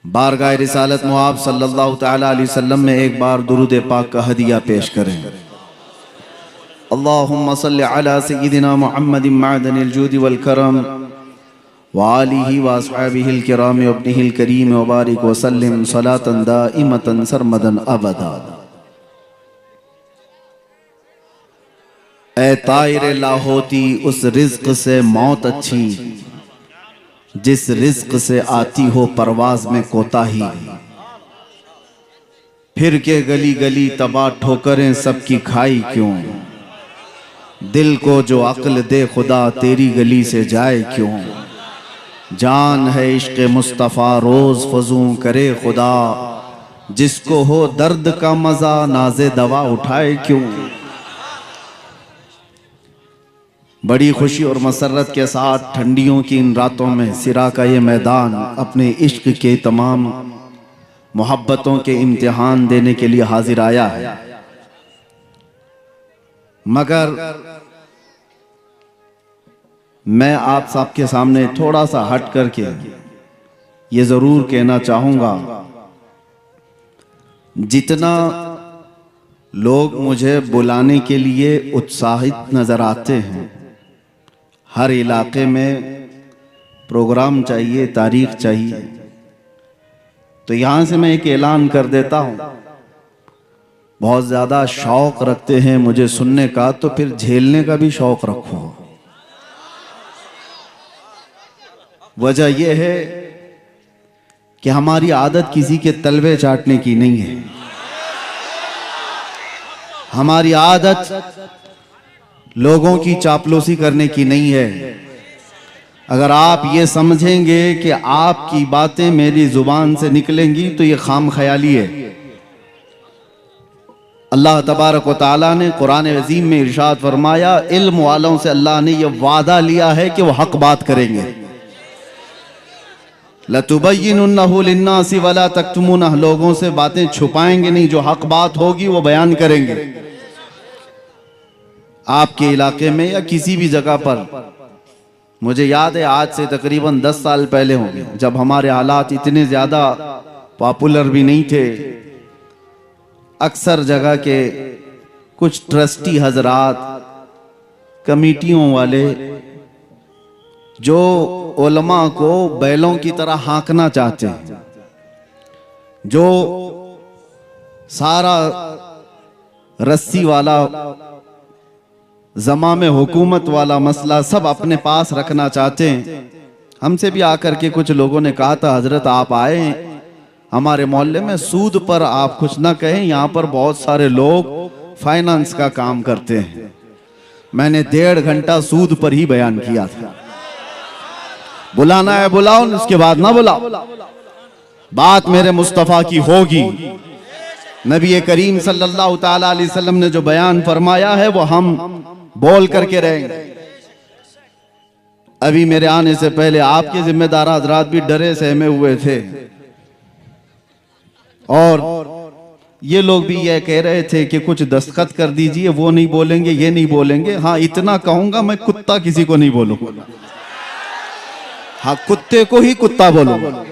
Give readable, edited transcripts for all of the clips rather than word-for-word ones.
बारगाह रिसालत मुआब सल्लल्लाहु तआला अलैहि वसल्लम में एक बार दुरूद पाक का हदिया पेश करें। अल्लाहुम्मा सल्लि अला सय्यिदिना मुहम्मदिन मअदनिल जूदि वल करम व आलिहि व अस्हाबिहिल किराम व इब्निहिल करीम व बारिक व सल्लिम सलातन दाइमतन सरमदन अबदा। ए ताइर लाहोती उस रिज़्क़ से मौत अच्छी जिस रिज़्क़ से आती हो परवाज़ में कोताही। फिर के गली गली तबाह ठोकरें सबकी खाई क्यों, दिल को जो अक्ल दे खुदा तेरी गली से जाए क्यों। जान है इश्क़ मुस्तफ़ा रोज़ फजूं करे खुदा, जिसको हो दर्द का मज़ा नाज़े दवा उठाए क्यों। बड़ी खुशी और मसरत के साथ ठंडियों की इन रातों में सिरा का ये मैदान अपने इश्क के तमाम मोहब्बतों के इम्तिहान देने के लिए हाजिर आया है। मगर मैं आप सबके सामने थोड़ा सा हट करके ये जरूर कहना चाहूंगा, जितना लोग मुझे बुलाने के लिए उत्साहित नजर आते हैं, हर इलाके में प्रोग्राम चाहिए, तारीख चाहिए, तो यहां से मैं एक ऐलान कर देता हूं, बहुत ज्यादा शौक रखते हैं मुझे सुनने का तो फिर झेलने का भी शौक रखो। वजह यह है कि हमारी आदत किसी के तलवे चाटने की नहीं है। हमारी आदत लोगों की चापलूसी करने की नहीं है। अगर आप ये समझेंगे कि आपकी बातें मेरी जुबान से निकलेंगी तो ये खाम ख्याली है। अल्लाह तबारक व तआला ने कुरान अज़ीम में इरशाद फरमाया, इल्म वालों से अल्लाह ने यह वादा लिया है कि वो हक बात करेंगे। लतुबय्यिनुन्नहु लिन्नासि वला तक्तुमुनह, लोगों से बातें छुपाएंगे नहीं, जो हक बात होगी वो बयान करेंगे। आपके इलाके में या किसी भी जगह पर, मुझे याद है आज से तकरीबन 10 साल पहले होंगे, जब हमारे हालात इतने ज्यादा पॉपुलर भी नहीं थे, अक्सर जगह के कुछ ट्रस्टी हजरात, कमेटियों वाले जो उलमा को बैलों की तरह हाँकना चाहते हैं, जो सारा रस्सी वाला ज़मा में हुकूमत वाला मसला सब अपने पास रखना चाहते हैं, हमसे भी आकर के कुछ लोगों ने कहा था, हजरत आप आए हमारे मोहल्ले में, सूद पर आप कुछ ना कहें, यहाँ पर बहुत सारे लोग फाइनेंस का काम करते हैं। मैंने 1.5 घंटा सूद पर ही बयान किया था। बुलाना है बुलाओ, उसके बाद ना बुलाओ, बात मेरे मुस्तफ़ा की होगी। नबी करीम सल्लल्लाहु तआला अलैहि वसल्लम ने जो बयान फरमाया है वो हम बोल करके रहेंगे। अभी मेरे आने से पहले आपके जिम्मेदार हजरात भी डरे सहमे हुए थे, और ये लोग भी ये कह रहे थे कि कुछ दस्तखत कर दीजिए, वो नहीं बोलेंगे, ये नहीं बोलेंगे। हाँ, इतना कहूंगा, मैं कुत्ता किसी को नहीं बोलूंगा। हाँ, कुत्ते को ही कुत्ता बोलूंगा।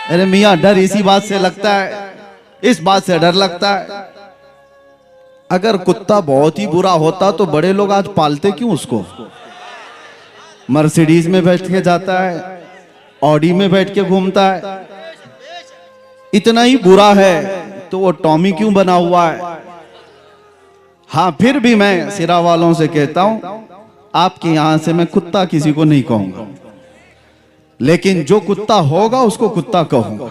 अरे मियाँ, डर इसी बात से लगता है, इस बात से डर लगता है, अगर कुत्ता बहुत ही बुरा होता तो बड़े लोग आज पालते क्यों उसको। मर्सिडीज में बैठ के जाता है, ऑडी में बैठ के घूमता है, इतना ही बुरा है तो वो टॉमी क्यों बना हुआ है। हाँ, फिर भी मैं सिरा वालों से कहता हूं, आपके यहां से मैं कुत्ता किसी को नहीं कहूंगा, लेकिन जो कुत्ता होगा उसको कुत्ता कहूंगा।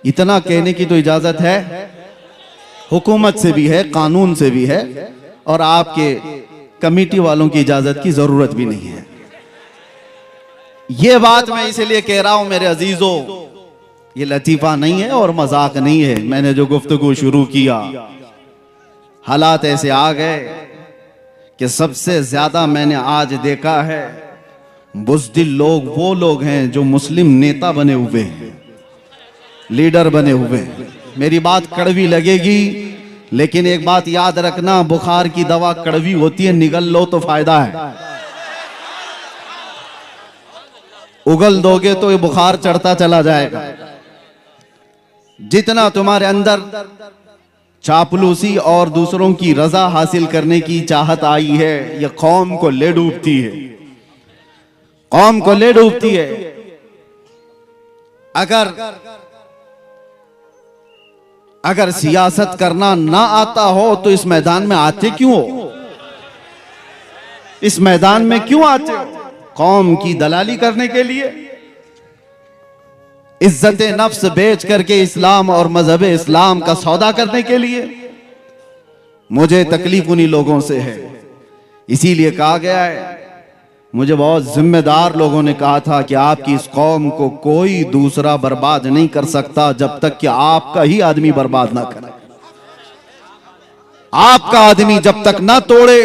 इतना कहने की तो इजाजत है, हुकूमत से भी है, कानून से भी है, और आपके कमेटी वालों की इजाजत की जरूरत भी नहीं है। ये बात मैं इसलिए कह रहा हूं मेरे अजीजों, ये लतीफा नहीं है और मजाक नहीं है। मैंने जो गुफ्तगू शुरू किया, हालात ऐसे आ गए कि सबसे ज्यादा मैंने आज देखा है बुज़दिल लोग वो लोग हैं जो मुस्लिम नेता बने हुए हैं, लीडर बने हुए हैं। मेरी बात कड़वी लगेगी, लेकिन एक बात याद रखना, बुखार की दवा कड़वी होती है, निगल लो तो फायदा है। उगल दोगे तो ये बुखार चढ़ता चला जाएगा। जितना तुम्हारे अंदर चापलूसी और दूसरों की रजा हासिल करने की चाहत आई है, यह कौम को ले डूबती है, कौम को ले डूबती है। अगर सियासत करना ना आता हो तो इस मैदान में आते क्यों हो? इस मैदान में क्यों आते हो? कौम की दलाली करने के लिए, इज्जत नफ्स बेच करके इस्लाम और मजहब इस्लाम का सौदा करने के लिए। मुझे तकलीफ उन्हीं लोगों से है, इसीलिए कहा गया है, मुझे बहुत जिम्मेदार लोगों ने कहा था कि आपकी इस कौम को कोई दूसरा बर्बाद नहीं कर सकता जब तक कि आपका ही आदमी बर्बाद ना करे। आपका आदमी जब तक ना तोड़े,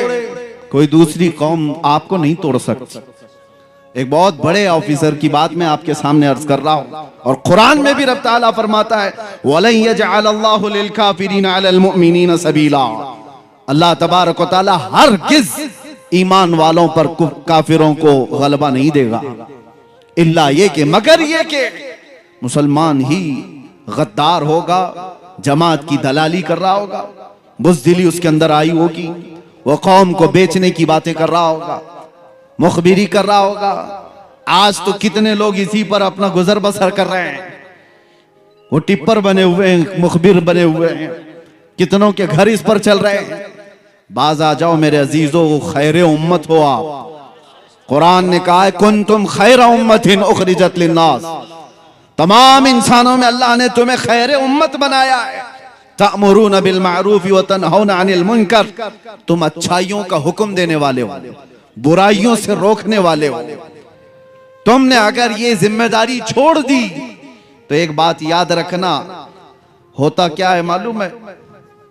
कोई दूसरी कौम आपको नहीं तोड़ सकती। एक बहुत बड़े ऑफिसर की बात मैं आपके सामने अर्ज कर रहा हूं, और कुरान में भी रब ताला फरमाता है, वलन यजअलल्लाहु लिल काफिरीना अलल मुमिनीना सबीला। अल्लाह तबारक व तआला हरगिज़ ईमान वालों पर काफिरों को गलबा नहीं देगा, इल्ला ये कि, मगर ये कि मुसलमान ही गद्दार होगा, जमात की दलाली कर रहा होगा, बुज़दिली उसके अंदर आई होगी, वो कौम को बेचने की बातें कर रहा होगा, मुखबिरी कर रहा होगा। आज तो कितने लोग इसी पर अपना गुजर बसर कर रहे हैं, वो टिप्पर बने हुए हैं, मुखबिर बने हुए हैं, कितनों के घर इस पर चल रहे हैं। बाज आ जाओ मेरे अजीजों, खैर उम्मत हो आप। कुरान ने कहा है, कुंतुम खैर उम्मतिन उखरिजत लिन्नास, तमाम इंसानों में अल्लाह ने तुम्हें खैर उम्मत बनाया है। तअमुरून बिल मारूफ व तनहौना अनिल मुनकर, तुम अच्छाइयों का हुक्म देने वाले हो, बुराइयों से रोकने वाले हो। तुमने अगर ये जिम्मेदारी छोड़ दी तो एक बात याद रखना, होता क्या है मालूम है?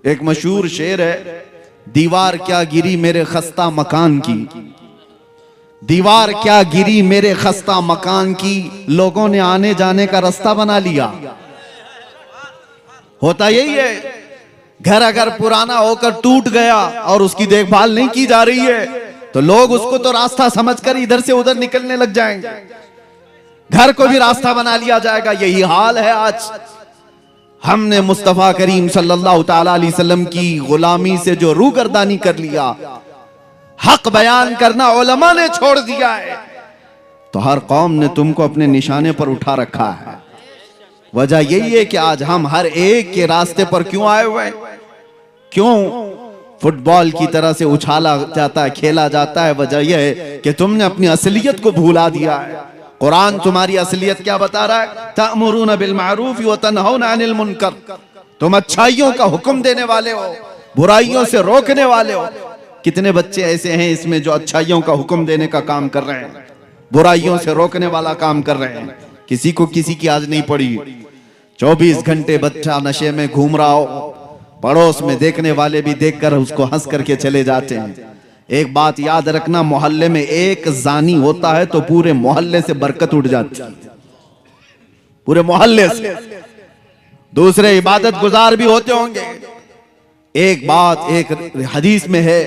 एक मशहूर शेर है, दीवार क्या गिरी मेरे खस्ता मकान की, दीवार क्या गिरी मेरे खस्ता मकान की, लोगों ने आने जाने का रास्ता बना लिया। होता यही है, घर अगर पुराना होकर टूट गया और उसकी देखभाल नहीं की जा रही है तो लोग उसको तो रास्ता समझकर इधर से उधर निकलने लग जाएंगे, घर को भी रास्ता बना लिया जाएगा। यही हाल है आज। हमने मुस्तफा करीम सल्लल्लाहु ताला अलैहि वसल्लम की गुलामी से जो रूगर्दानी कर लिया, हक बयान करना उलमा ने छोड़ दिया है, तो हर कौम ने तुमको अपने निशाने पर उठा रखा है। वजह यही है कि आज हम हर एक के रास्ते पर क्यों आए हुए हैं? क्यों फुटबॉल की तरह से उछाला जाता है, खेला जाता है? वजह यह है कि तुमने अपनी असलियत को भूला दिया है। कुरान तुम्हारी असलियत क्या बता रहा है? तअमुरून बिल मारूफ व तनहौना अनिल मुनकर, तुम अच्छाइयों का हुक्म देने वाले हो, बुराइयों से रोकने वाले हो। कितने बच्चे ऐसे हैं इसमें जो अच्छाइयों का हुक्म देने का काम कर रहे हैं, बुराइयों से रोकने वाला काम कर रहे हैं। किसी को किसी की आज नहीं पड़ी। 24 घंटे बच्चा नशे में घूम रहा हो, पड़ोस में देखने वाले भी देखकर उसको हंस करके चले जाते हैं। एक बात याद रखना, मोहल्ले में एक जानी होता है तो पूरे मोहल्ले से बरकत उठ जाती है, पूरे मोहल्ले से। दूसरे इबादत गुजार भी होते होंगे। एक बात एक हदीस में है,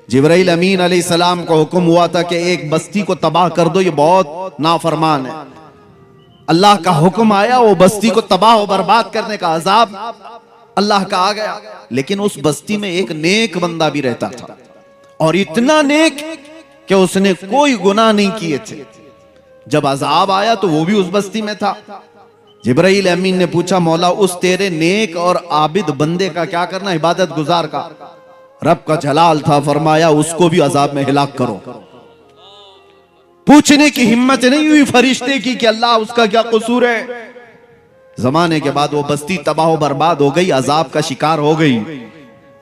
जिब्राइल अमीन अलैहिस्सलाम को हुक्म हुआ था कि एक बस्ती को तबाह कर दो, ये बहुत नाफरमान है। अल्लाह का हुक्म आया, वो बस्ती को तबाह और बर्बाद करने का अजाब अल्लाह का आ गया। लेकिन उस बस्ती में एक नेक बंदा भी रहता था, और इतना नेक कि उसने कोई गुनाह नहीं किए थे। जब अजाब आया तो वो भी उस बस्ती में था। जिब्राइल अमीन ने पूछा, मौला उस तेरे नेक और आबिद बंदे का क्या करना, इबादत गुजार का? रब का जलाल था, फरमाया उसको भी अजाब में हिलाक करो। पूछने की हिम्मत नहीं हुई फरिश्ते की कि अल्लाह उसका क्या कसूर है। जमाने के बाद वो बस्ती तबाह बर्बाद हो गई, अजाब का शिकार हो गई।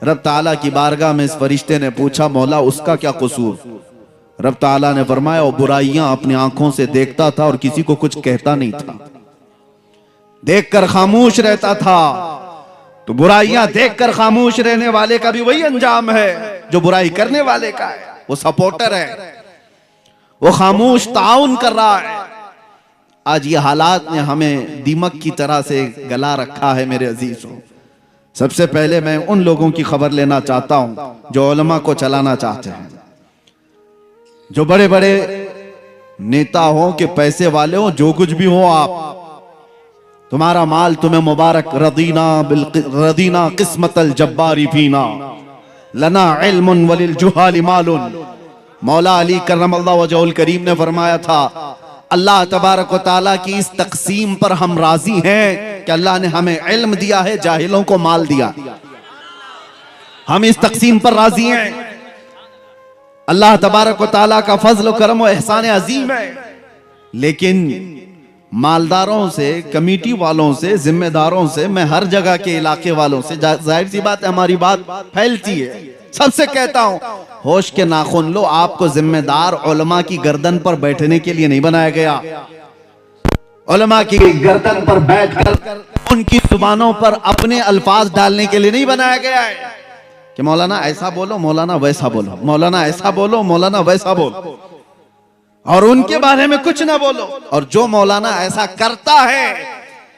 रब ताला की बारगाह में इस फरिश्ते ने पूछा, मौला उसका क्या कसूर? रब ताला ने फरमाया, वो बुराइयां अपनी आंखों से देखता था और किसी को कुछ कहता नहीं था, देखकर खामोश रहता था। तो बुराइयां देखकर खामोश रहने वाले का भी वही अंजाम है जो बुराई करने वाले का है। वो सपोर्टर है, वो खामोश ताउन कर रहा है। आज ये हालात ने हमें दीमक की तरह से गला रखा है मेरे अजीजों। सबसे पहले मैं उन लोगों की खबर लेना चाहता हूं जो उलमा को चलाना चाहते हैं, जो बड़े बड़े नेता हो कि पैसे वाले हो, जो कुछ भी हो आप, तुम्हारा माल तुम्हें मुबारक। रदीना किस्मतल जब्बारी फीना लना इल्मुन वलिल जुहाली मालुन। मौला अली करमल्लाहु वजहुल करीम ने फरमाया था, अल्लाह तबारक व तआला की इस तकसीम पर हम राजी हैं कि अल्लाह ने हमें इल्म दिया है, जाहिलों को माल दिया। हम इस तकसीम पर राजी हैं। अल्लाह तबारक व तआला का फजल करम व एहसान अजीम है। लेकिन मालदारों से, कमेटी वालों से, जिम्मेदारों से, मैं हर जगह के इलाके वालों से, जाहिर सी बात है हमारी बात फैलती है, सबसे कहता हूं, होश के नाखून लो। आपको जिम्मेदार उलमा की गर्दन पर बैठने के लिए नहीं बनाया गया। उलमा की गर्दन पर बैठकर उनकी जुबानों पर अपने अल्फाज डालने के लिए नहीं बनाया गया है कि मौलाना ऐसा बोलो, मौलाना वैसा बोलो, मौलाना ऐसा बोलो, मौलाना वैसा बोलो, और उनके बारे में कुछ ना बोलो। और जो मौलाना ऐसा करता है,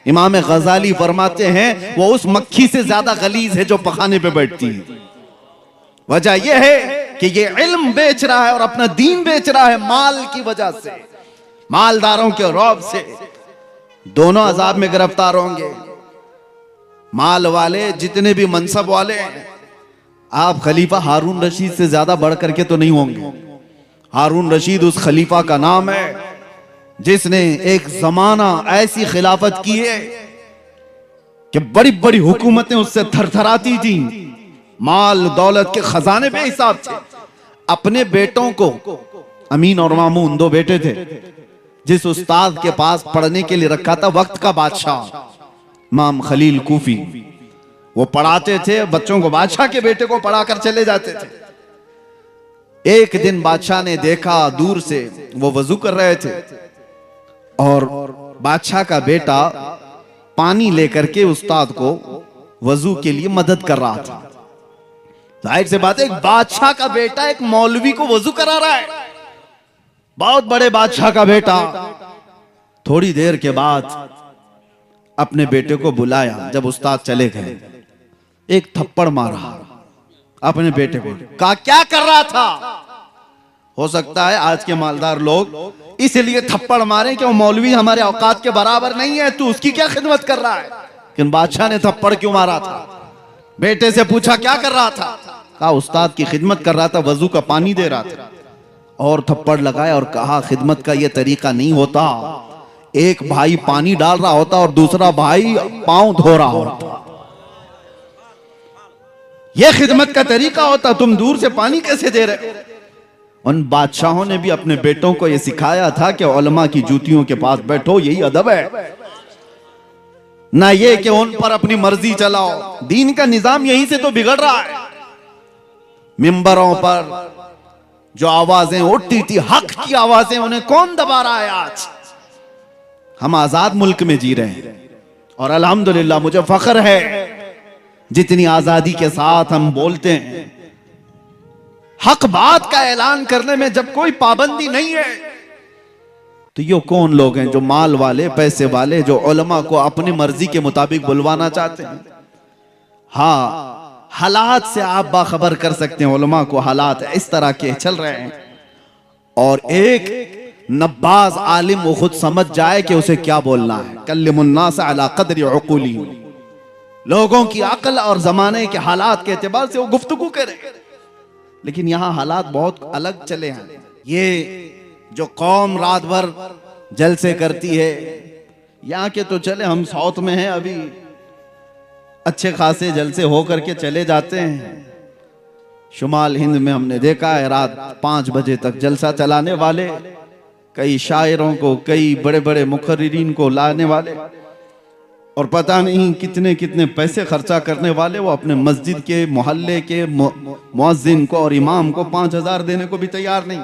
इमाम गजाली फरमाते हैं, वो उस मक्खी से ज्यादा गलीज है जो पखाने पे बैठती है। वजह यह है कि ये इल्म बेच रहा है और अपना दीन बेच रहा है माल की वजह से, मालदारों के रौब से। दोनों अजाब में गिरफ्तार होंगे। माल वाले, जितने भी मनसब वाले, आप खलीफा हारून रशीद से ज्यादा बढ़ करके तो नहीं होंगे। हारून रशीद उस खलीफा का नाम है जिसने एक जमाना ऐसी खिलाफत की है कि बड़ी बड़ी हुकूमतें उससे थरथराती थी। माल दौलत के खजाने पे हिसाब थे। अपने बेटों को, अमीन और मामून दो बेटे थे, जिस उस्ताद के पास पढ़ने के लिए रखा था वक्त का बादशाह इमाम खलील कूफी, वो पढ़ाते थे बच्चों को, बादशाह के बेटे को पढ़ाकर चले जाते थे। एक दिन बादशाह ने देखा दूर से, वो वजू कर रहे थे और बादशाह का बेटा पानी लेकर के उस्ताद को वजू के लिए मदद कर रहा था। जाहिर से बात है, एक बादशाह का बेटा एक मौलवी को वजू करा रहा है, बहुत बड़े बादशाह का बेटा। थोड़ी देर के बाद अपने बेटे को बुलाया। जब उस्ताद चले गए, एक थप्पड़ मारा अपने बेटे को। कहा क्या कर रहा था? हो सकता है आज के मालदार लोग इसलिए थप्पड़ मारे कि वो मौलवी हमारे औकात के बराबर नहीं है, तू उसकी क्या खिदमत कर रहा है। लेकिन बादशाह ने थप्पड़ क्यों मारा था? बेटे से पूछा क्या कर रहा था? कहा उस्ताद की खिदमत कर रहा था, वजू का पानी दे रहा था। और थप्पड़ लगाया और कहा खिदमत का यह तरीका नहीं होता। एक भाई पानी डाल रहा होता और दूसरा भाई पांव धो रहा होता। यह खिदमत का तरीका होता। तुम दूर से पानी कैसे दे रहे हो? उन बादशाहों ने भी अपने बेटों को यह सिखाया था कि उलमा की जूतियों के पास बैठो, यही अदब है, ना ये कि उन पर अपनी मर्जी चलाओ। दीन का निजाम यहीं से तो बिगड़ रहा है। मिंबरों पर जो आवाजें उठती थी, हक की आवाजें, उन्हें कौन दबा रहा है? आज हम आजाद मुल्क में जी रहे हैं और अल्हम्दुलिल्लाह मुझे फख्र है जितनी आजादी के साथ हम बोलते हैं। हक बात का ऐलान करने में जब कोई पाबंदी नहीं है, तो ये कौन लोग हैं जो माल वाले, पैसे वाले, जो उलमा को अपनी मर्जी के मुताबिक बुलवाना चाहते हैं? हाँ, हालात से आप बाखबर कर सकते हैं उलमा को। हालात इस तरह के चल रहे हैं और एक नब्बाज आलिम वो खुद समझ जाए कि उसे क्या बोलना है। कल्लिमुन्नास अला क़द्रि उक़ूली, लोगों की अक्ल और जमाने के हालात के एतबार से वो गुफ्तगू करे। लेकिन यहां हालात बहुत अलग चले हैं। ये जो कौम रात भर जलसे करती है, यहाँ के तो चले, हम साउथ में हैं, अभी अच्छे खासे जलसे हो करके चले जाते हैं। शुमाल हिंद में हमने देखा है रात 5 बजे तक जलसा चलाने वाले, कई शायरों को, कई बड़े बड़े मुखर्रिरीन को लाने वाले, और पता नहीं कितने कितने पैसे खर्चा करने वाले। वो अपने मस्जिद के, मोहल्ले के मुअज्जिन को और इमाम को 5000 देने को भी तैयार नहीं।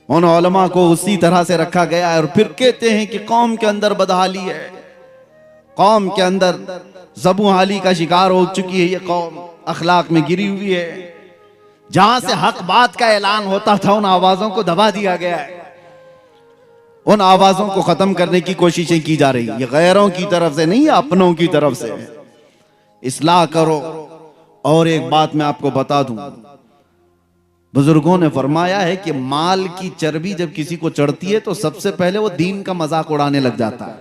उन उलमा को उसी तरह से रखा गया है और फिर कहते हैं कि कौम के अंदर बदहाली है, कौम के अंदर ज़बू हाली का शिकार हो चुकी है, ये कौम अखलाक में गिरी हुई है। जहां से हक बात का ऐलान होता था, उन आवाजों को दबा दिया गया है, उन आवाजों को खत्म करने की कोशिशें की जा रही है। ये गैरों की तरफ से नहीं, अपनों की तरफ से। इस्लाह करो। और एक बात मैं आपको बता दूं, बुजुर्गों ने फरमाया है कि माल की चर्बी जब किसी को चढ़ती है तो सबसे पहले वो दीन का मजाक उड़ाने लग जाता है,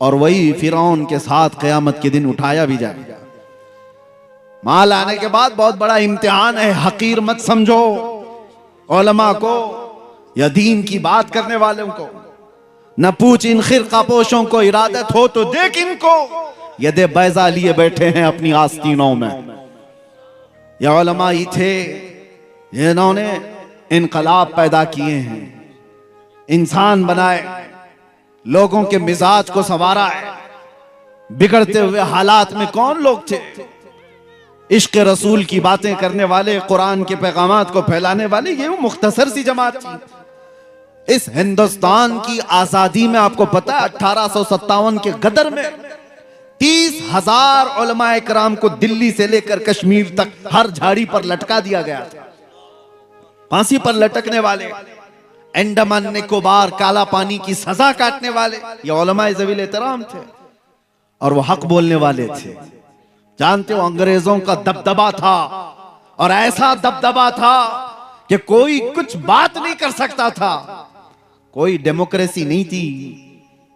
और वही फिरौन के साथ क़यामत के दिन उठाया भी जाएगा। माल आने के बाद बहुत बड़ा इम्तिहान है, हकीर मत समझो उलमा को या दीन की बात करने वालों को। न पूछ इन खिरका पोशों को, इरादत हो तो देख इनको, यदे बैजा लिए बैठे हैं अपनी आस्तीनों में। ये उलमा ही थे जिन्होंने इनकलाब पैदा किए हैं, इंसान बनाए, लोगों के मिजाज को संवारा है। बिगड़ते हुए हालात में कौन लोग थे? इश्क रसूल की बातें करने वाले, कुरान के पैगामात को फैलाने वाले, ये वो मुख्तसर सी जमात थी। इस हिंदुस्तान की आजादी में आपको पता है 1857 के गदर में 30,000 उलमाए कराम को दिल्ली से लेकर कश्मीर तक हर झाड़ी पर लटका दिया गया था। फांसी पर लटकने वाले, अंडमान निकोबार काला पानी की सजा काटने वाले, ये उलमाए ज़वील एहतराम थे, और वो हक बोलने वाले थे। जानते हो अंग्रेजों का दबदबा था, और ऐसा दबदबा था कि कोई कुछ बात नहीं कर सकता था। कोई डेमोक्रेसी नहीं थी,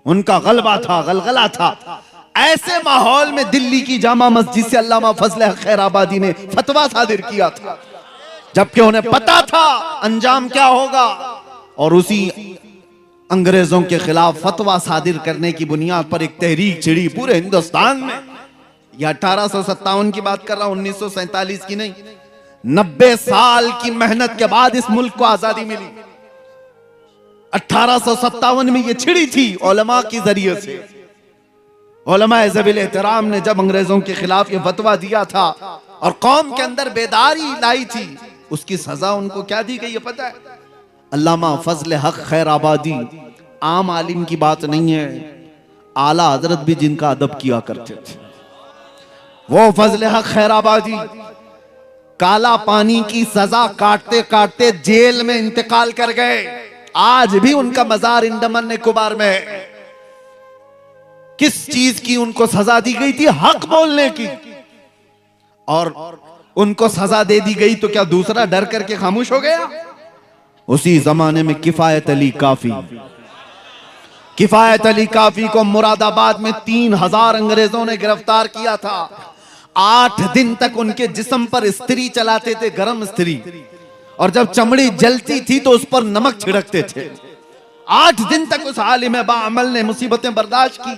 उनका गलबा था, गलगला था। ऐसे माहौल में दिल्ली की जामा मस्जिद से अल्लामा फजल हक खैराबादी ने फतवा सादिर किया था, जबकि उन्हें पता था अंजाम क्या होगा। और उसी अंग्रेजों के खिलाफ फतवा सादिर करने की बुनियाद पर एक तहरीक छिड़ी पूरे हिंदुस्तान में। यह 1857 की बात कर रहा हूं, 1947 की नहीं। 90 साल की मेहनत के बाद इस मुल्क को आजादी मिली। 1857 में यह छिड़ी थी उलमा की जरिए से। उलमाए ज़वील एहतराम ने जब अंग्रेजों के खिलाफ यह फतवा दिया था और कौम के अंदर बेदारी लाई थी, उसकी सजा उनको क्या दी गई है पता है? अल्लामा फजल हक खैराबादी आम आलिम की बात नहीं है, आला हजरत भी जिनका अदब किया करते थे, वो फजल हक खैराबादी काला पानी की सजा काटते काटते जेल में इंतकाल कर गए। आज भी उनका मजार अंडमान निकोबार में है। किस चीज की उनको सजा दी गई थी? हक बोलने की। और उनको सजा दे दी गई तो क्या दूसरा डर करके खामोश हो गया? उसी जमाने में किफायत अली काफी, किफायत अली काफी को मुरादाबाद में 3000 अंग्रेजों ने गिरफ्तार किया था। 8 दिन तक उनके जिस्म पर इस्त्री चलाते थे, गरम इस्त्री, और जब चमड़ी जलती थी तो उस पर नमक छिड़कते थे। 8 दिन तक उस आलिम बाअमल ने मुसीबतें बर्दाश्त की।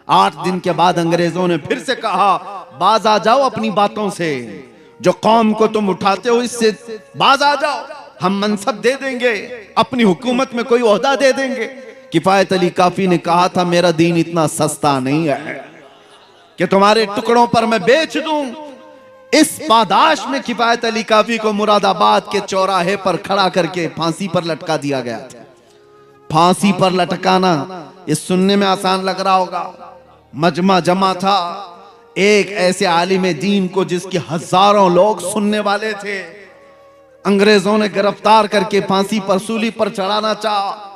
8 दिन के बाद अंग्रेजों ने फिर से कहा, बाज आ जाओ अपनी बातों से, जो कौम को तुम उठाते हो इससे बाज आ जाओ, हम मनसब दे देंगे, अपनी हुकूमत में कोई ओहदा दे देंगे। किफायत अली काफी ने कहा था, मेरा दीन इतना सस्ता नहीं है कि तुम्हारे टुकड़ों पर मैं बेच दूं। इस पादाश में किफायत अली काफी को मुरादाबाद के चौराहे पर खड़ा करके फांसी पर लटका दिया गया था। फांसी पर लटकाना ये सुनने में आसान लग रहा होगा, मजमा जमा था एक ऐसे आलिम दीन को जिसके हजारों लोग सुनने वाले थे। अंग्रेजों ने गिरफ्तार करके फांसी पर सूली पर चढ़ाना चाहा।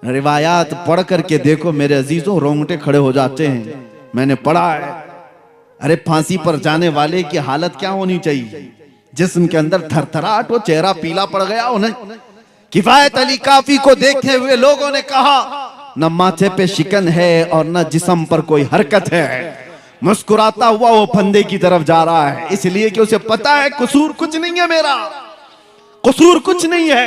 रिवायात पढ़ करके देखो मेरे अजीजों, रोंगटे खड़े हो जाते हैं। मैंने पढ़ा है, अरे फांसी पर जाने वाले की हालत क्या होनी चाहिए? जिस्म के अंदर थरथराहट हो, चेहरा पीला पड़ गया उन्हें। किफायत अली काफी को देखते हुए लोगों ने कहा, न माथे पे शिकन है और न जिस्म पर कोई हरकत है। मुस्कुराता हुआ वो फंदे की तरफ जा रहा है, इसलिए कि उसे पता है कसूर कुछ नहीं है, मेरा कसूर कुछ नहीं है।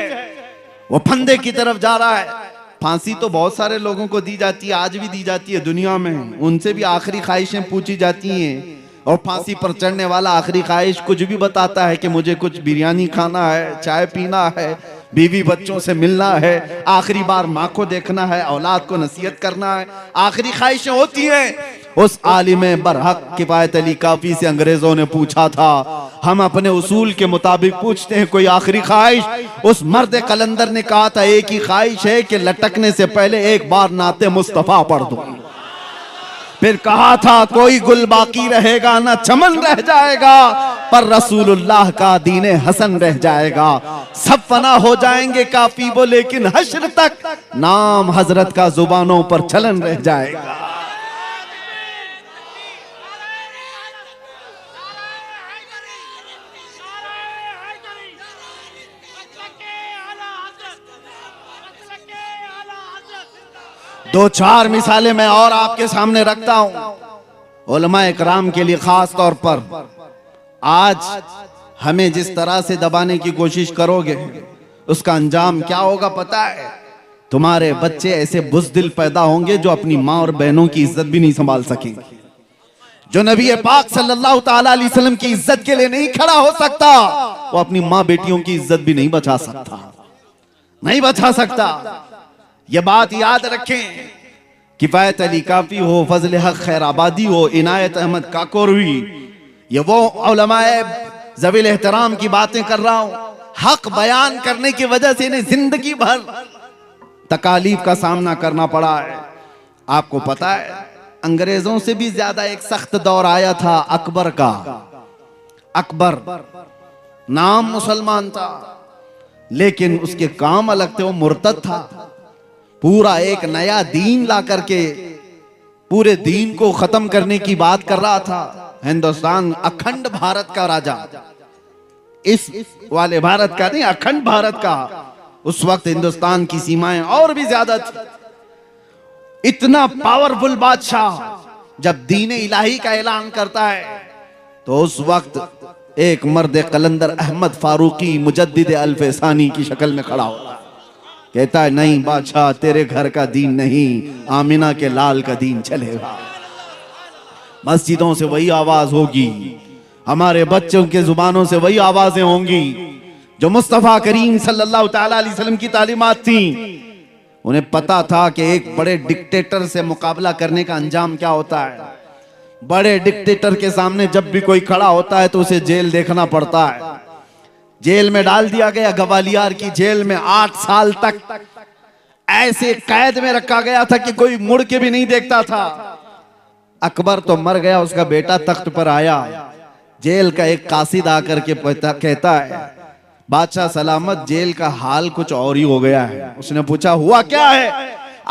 वो फंदे की तरफ जा रहा है। फांसी तो बहुत सारे लोगों को दी जाती है, आज भी दी जाती है दुनिया में। उनसे भी आखिरी ख्वाहिशें पूछी जाती हैं, और फांसी पर चढ़ने वाला आखिरी ख्वाहिश कुछ भी बताता है कि मुझे कुछ बिरयानी खाना है, चाय पीना है, बीवी बच्चों से मिलना है, आखिरी बार माँ को देखना है, औलाद को नसीहत करना है। आखिरी ख्वाहिशें होती हैं। उस आलिम बरहक किफायत अली काफी से अंग्रेजों ने पूछा था, हम अपने उसूल के मुताबिक पूछते हैं, कोई आखिरी ख्वाहिश? उस मर्द कलंदर ने कहा था, एक ही ख्वाहिश है कि लटकने से पहले एक बार नाते मुस्तफा पढ़ दूं। फिर कहा था, कोई गुल बाकी रहेगा ना चमन रह जाएगा, पर रसूलुल्लाह का दीने हसन रह जाएगा। सब फना हो जाएंगे काफी वो, लेकिन हश्र तक नाम हजरत का जुबानों पर चलन रह जाएगा। दो चार मिसालें मैं और आपके सामने रखता हूं उलमाए कराम के लिए खास तौर पर। आज हमें जिस तरह से दबाने की कोशिश करोगे उसका अंजाम क्या होगा पता है? तुम्हारे बच्चे ऐसे बुज़दिल पैदा होंगे जो अपनी माँ और बहनों की इज्जत भी नहीं संभाल सकेंगे। जो नबी पाक सल्लल्लाहु ताला अलैहि वसल्लम की इज्जत के लिए नहीं खड़ा हो सकता, वो अपनी माँ बेटियों की इज्जत भी नहीं बचा सकता, नहीं बचा सकता। ये बात याद रखें। किफायत अली काफी हो, फजल हक खैराबादी हो, इनायत अहमद काकोरवी, ये वो उलमाए ज़वील एहतराम की बातें कर रहा हूं। हक बयान करने की वजह से इन्हें जिंदगी भर तकालीफ का सामना करना पड़ा है। आपको पता है अंग्रेजों से भी ज्यादा एक सख्त दौर आया था अकबर का। अकबर नाम मुसलमान था लेकिन उसके काम अलग थे, वो मुर्तद था। पूरा एक नया दीन ला करके पूरे दीन को खत्म करने की बात कर रहा था। हिंदुस्तान अखंड भारत का राजा, इस वाले भारत का नहीं, अखंड भारत का। उस वक्त हिंदुस्तान की सीमाएं और भी ज्यादा थी। इतना पावरफुल बादशाह जब दीन इलाही का ऐलान करता है तो उस वक्त एक मर्द कलंदर अहमद फारूकी मुजद्दिद अल्फसानी की शक्ल में खड़ा होता है। कहता है नहीं बादशाह, तेरे घर का दीन नहीं, आमिना के लाल का दीन चलेगा। मस्जिदों से वही आवाज होगी, हमारे बच्चों के जुबानों से वही आवाजें होंगी जो मुस्तफा करीम सल्लल्लाहु ताला अलैहि वसल्लम की तालीमात थी। उन्हें पता था कि एक बड़े डिक्टेटर से मुकाबला करने का अंजाम क्या होता है। बड़े डिक्टेटर के सामने जब भी कोई खड़ा होता है तो उसे जेल देखना पड़ता है। जेल में डाल दिया गया, ग्वालियर की जेल में 8 साल तक ऐसे कैद में रखा गया था कि कोई मुड़ के भी नहीं देखता था। अकबर तो मर गया, उसका बेटा तख्त पर आया। जेल का एक कासिद आकर के कहता है बादशाह सलामत, जेल का हाल कुछ और ही हो गया है। उसने पूछा हुआ क्या है?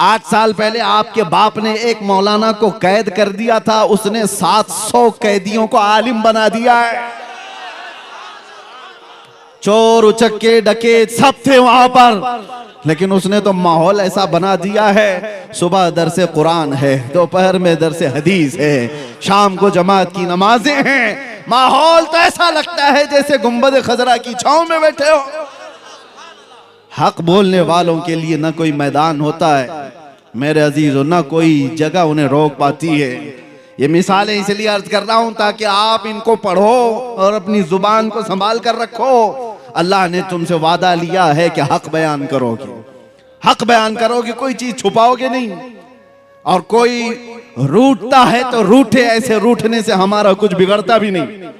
8 साल पहले आपके बाप ने एक मौलाना को कैद कर दिया था, उसने 700 कैदियों को आलिम बना दिया है। चोर उचक्के डकैत सब थे वहां पर, लेकिन उसने तो माहौल ऐसा बना दिया है, सुबह दरसे कुरान है, दोपहर में दरसे हदीस है, शाम को जमात की नमाजें हैं। माहौल तो ऐसा लगता है जैसे गुंबद खजरा की छांव में बैठे हो। हक बोलने वालों के लिए ना कोई मैदान होता है मेरे अजीजों, ना कोई जगह उन्हें रोक पाती है। ये मिसालें इसलिए अर्ज कर रहा हूं ताकि आप इनको पढ़ो और अपनी जुबान को संभाल कर रखो। अल्लाह ने तुमसे वादा लिया है कि हक बयान करोगे, हक बयान करोगे, कोई चीज छुपाओगे नहीं। और कोई रूठता है तो रूठे, ऐसे रूठने से हमारा कुछ बिगड़ता भी नहीं।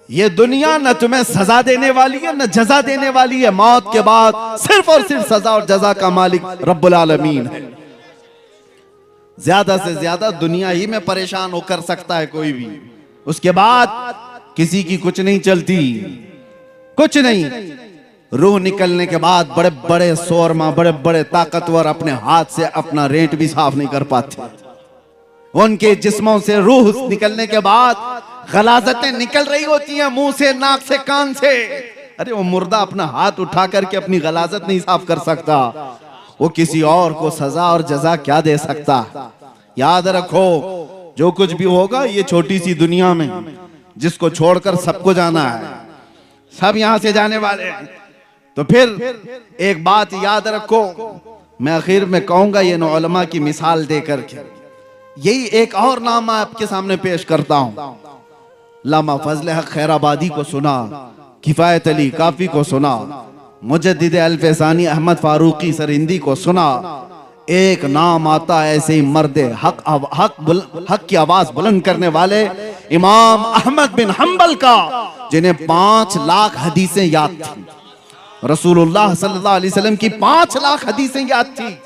ये दुनिया न तुम्हें सजा देने वाली है न जजा देने वाली है। मौत के बाद सिर्फ और सिर्फ सजा और जजा का मालिक रब्बुल आलमीन है। ज्यादा से ज्यादा दुनिया ही में परेशान होकर सकता है कोई भी, उसके बाद किसी की कुछ नहीं चलती, कुछ नहीं। रूह निकलने के बाद बड़े बड़े शोरमा, बड़े बड़े ताकतवर अपने हाथ से अपना रेंट भी साफ नहीं कर पाते। उनके जिस्मों से रूह निकलने के बाद गलाजतें निकल रही होती हैं मुंह से, नाक से, कान से। अरे वो मुर्दा अपना हाथ उठा करके अपनी गलाजत नहीं साफ कर सकता, वो किसी और को सजा और जजा क्या दे सकता। याद रखो जो कुछ भी होगा ये छोटी सी दुनिया में, जिसको छोड़कर सबको जाना है, सब यहां से जाने वाले हैं। तो फिर एक बात याद रखो, मैं आखिर में कहूंगा ये उलमा की मिसाल दे करके यही एक और नाम आपके सामने पेश करता हूं। लामा फजल हक खैराबादी को सुना, किफायत अली काफी को सुना, मुजद्दिद अल्फसानी अहमद फारूकी सरहिंदी को सुना। एक नाम आता है ऐसे ही मर्द हक की आवाज बुलंद करने वाले इमाम अहमद बिन हंबल का, जिन्हें 5 लाख हदीसें याद थी। रसूलुल्लाह सल्लल्लाहु अलैहि वसल्लम की 5 लाख हदीसें याद थी।